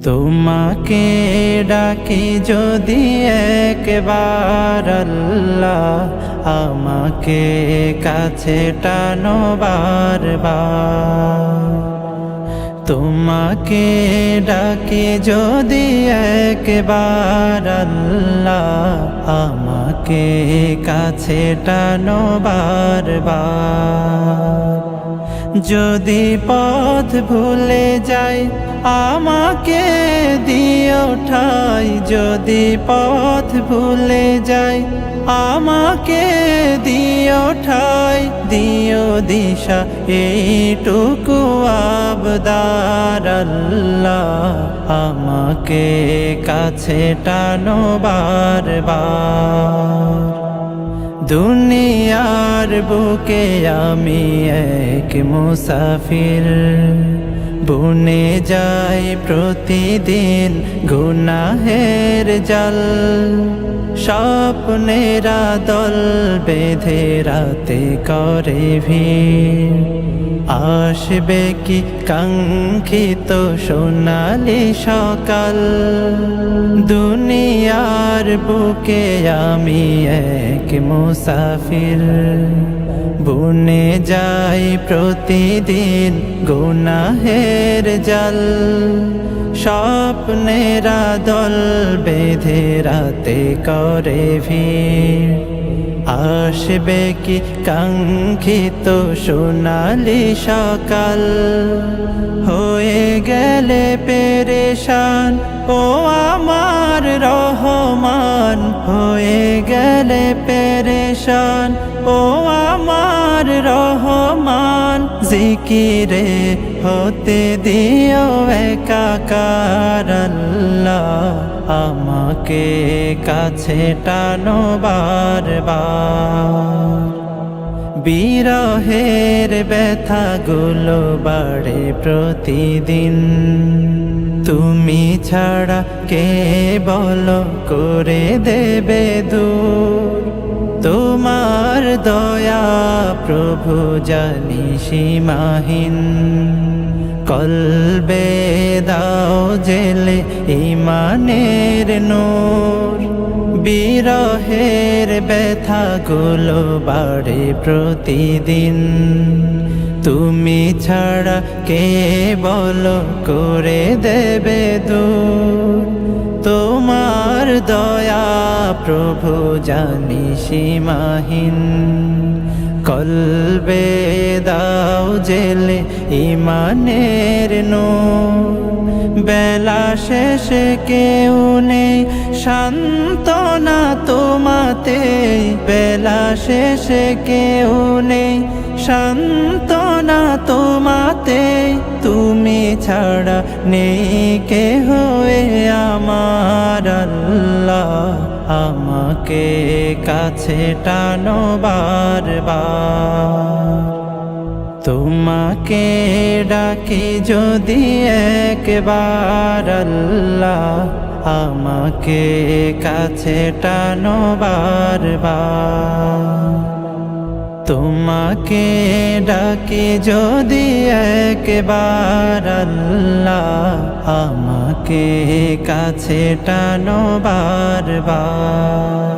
তোমাকে ডাকি যদি একবার আল্লাহ, আমাকে কাছে টানো বারবার। তোমাকে ডাকি যদি একবার আল্লাহ, আমাকে কাছে টানো বারবার। যদি পথ ভুলে যাই আমাকে দিও ঠাই, যদি পথ ভুলে যাই আমাকে দিও ঠাই, দিও দিশা এইটুকু আবদার আল্লাহ, আমাকে কাছে টানো বারবার। দুনিয়ার বুকে আমি এক মুসাফির, বুনে যাই প্রতিদিন গুনাহের জাল। স্বপ্নেরা দল বেঁধে রাতে করে ভিড়, আসবে কি কাঙ্ক্ষিত সোনালি সকাল। দুনিয়ার বুকে আমি এক মুসাফির, বুনে যাই প্রতিদিন গুনাহের জাল। স্বপ্নেরা দল বেঁধে রাতে করে ভিড়, আসবে কি কাঙ্ক্ষিত সোনালি সকাল। হয়ে গেলে পেরেশান ও আমার রহমান, হয়ে গেলে পেরেশান ও আমার রহমান। জিকিরে হতে দিও একাকার আল্লাহ, আমাকে কাছে টানো বারবার। বিরহের ব্যথাগুলো বাড়ে প্রতিদিন, তুমি ছাড়া কে বলো করে দেবে দূর। তোমার দয়া প্রভু জানি সীমাহীন, কলবে দাও জেলে ঈমানের নূর। বিরহের ব্যথাগুলো বাড়ে প্রতিদিন, তুমি ছাড়া কে বলো করে দেবে দূর। তোমার দয়া প্রভু জানি সীমাহীন, কলবে দাও জেলে ঈমানের নূর। বেলা শেষে কেউ নেই সান্ত্বনা তোমাতে, বেলা শেষে কেউ নেই সান্ত্বনা তোমাতে। তুমি ছাড়া নেই কেহ আমার আল্লাহ, আমাকে কাছে টানো বারবার। তোমাকে ডাকি যদি একবার আল্লাহ, আমাকে কাছে টানো বারবার। তোমাকে ডাকি যদি একবার আল্লাহ, আমাকে কাছে টানো বারবার।